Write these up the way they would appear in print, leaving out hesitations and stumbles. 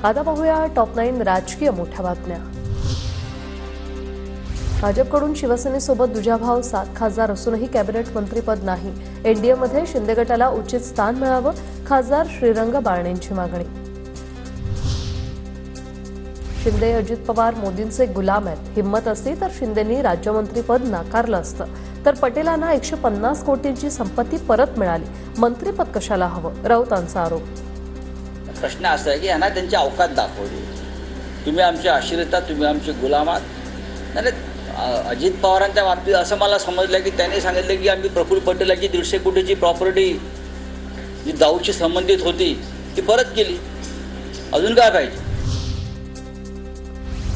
आता पाहूया टॉप 9 राजकीय मोठ्या बातम्या। भाजपकडून शिवसेनेसोबत दुजाभाव, 7 खासदार असूनही कॅबिनेट मंत्रीपद नाही। एनडीएमध्ये शिंदे गटाला उचित स्थान मिळावं, खासदार श्रीरंग बारणेंची मागणी। शिंदे अजित पवार मोदींचे गुलाम आहेत। हिम्मत असती तर शिंदेंनी राज्यमंत्रीपद नाकारलं असतं, तर पटेलांना 150 कोटींची संपत्ती परत मिळाली, मंत्रीपद कशाला हवं, राऊतांचा आरोप। प्रश्न असा आहे की यांना त्यांची अवकात दाखवली, तुम्ही आमचे आश्रित आहात, तुम्ही आमचे गुलाम आहात। नाही, अजित पवारांच्या बाबतीत असं मला समजलं की त्यांनी सांगितलं की आम्ही प्रफुल्ल पटेलाची 150 कोटीची प्रॉपर्टी जी दाऊदशी संबंधित होती ती परत केली, अजून काय पाहिजे।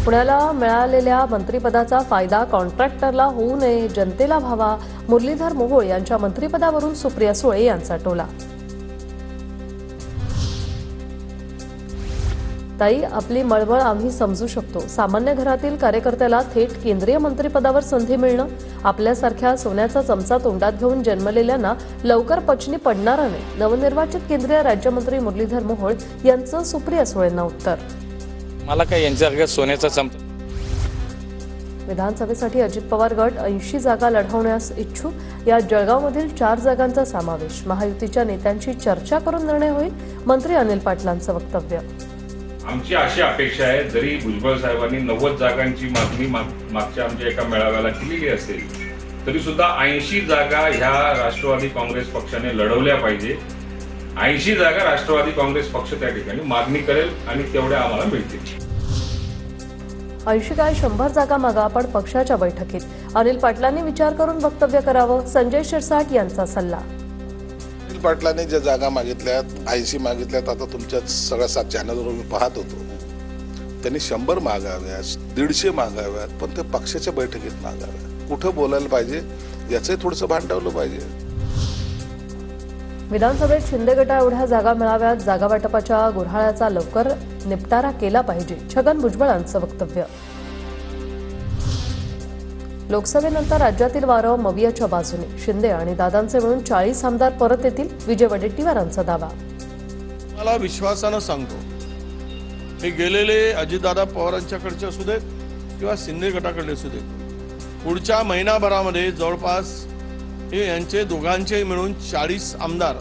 पुण्याला मिळालेल्या मंत्रिपदाचा फायदा कॉन्ट्रॅक्टरला होऊ नये, जनतेला व्हावा। मुरलीधर मोहोळ यांच्या मंत्रिपदावरून सुप्रिया सुळे यांचा टोला। ताई, आपली मळमळ आम्ही समजू शकतो। सामान्य घरातील कार्यकर्त्याला थेट केंद्रीय मंत्रिपदावर संधी मिळणं आपल्यासारख्या सोन्याचा चमचा तोंडात घेऊन जन्मलेल्यांना लवकर पचनी पडणार नाही। नवनिर्वाचित केंद्रीय राज्यमंत्री मुरलीधर मोहोळ यांचं सुप्रिया सुळेंना उत्तर। मला काय यांच्यासारख्या सोन्याचा चमचा। विधानसभेसाठी अजित पवार गट 80 जागा लढवण्यास इच्छुक। या जळगावमधील 4 जागांचा समावेश। महायुतीच्या नेत्यांशी चर्चा करून निर्णय होईल, मंत्री अनिल पाटलांचं वक्तव्य। आमची अशी अपेक्षा आहे, जरी भुजबळ साहेबांनी 90 जागांची मागणी मागच्या आमच्या एका मेळाव्याला केलेली असेल, तरी सुद्धा 80 जागा ह्या राष्ट्रवादी काँग्रेस पक्षाने लढवल्या पाहिजे। 80 जागा राष्ट्रवादी काँग्रेस पक्ष त्या ठिकाणी मागणी करेल आणि तेवढ्या आम्हाला मिळतील। 80 काय 100 जागा मागा, पण पक्षाच्या बैठकीत अनिल पाटलांनी विचार करून वक्तव्य करावं, संजय शिरसाट यांचा सल्ला। अनिल पाटलांनी ज्या जागा मागितल्यात, 80 मागितल्यात, आता तुमच्या सगळ्या चॅनलवर मी पाहत होतो, त्यांनी 100 मागाव्यात, 150 मागाव्यात, पण ते पक्षाच्या बैठकीत मागाव्यात। कुठं बोलायला पाहिजे याचंही थोडंसं भांडवलं पाहिजे। विधानसभेत शिंदे गटा एवढ्या जागा मिळाव्यात, जागा वाटपाच्या गुऱ्हाळाचा लवकर निपटारा केला पाहिजे, छगन भुजबळांचं वक्तव्य। लोकसभेनंतर राज्यातील वारं मवियाच्या बाजूने। शिंदे आणि दादांचे मिळून 40 आमदार परत येतील, विजय वडेट्टीवारांचा दावा। मला विश्वासानं सांगतो, हे गेलेले अजितदादा पवारांच्याकडचे असू देत किंवा शिंदे गटाकडे असू देत, पुढच्या महिनाभरामध्ये जवळपास हे यांचे दोघांचे मिळून 40 आमदार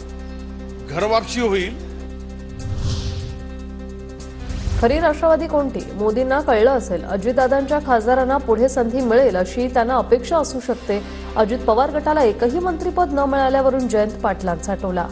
घरवापसी होईल। खरी राष्ट्रवादी कोणती? मोदींना कळलं असेल, अजितदादांच्या खासदारांना पुढे संधी मिळेल अशी त्यांना अपेक्षा असू शकते। अजित पवार गटाला एकही मंत्रिपद न मिळाल्यावरून जयंत पाटलांचा टोला।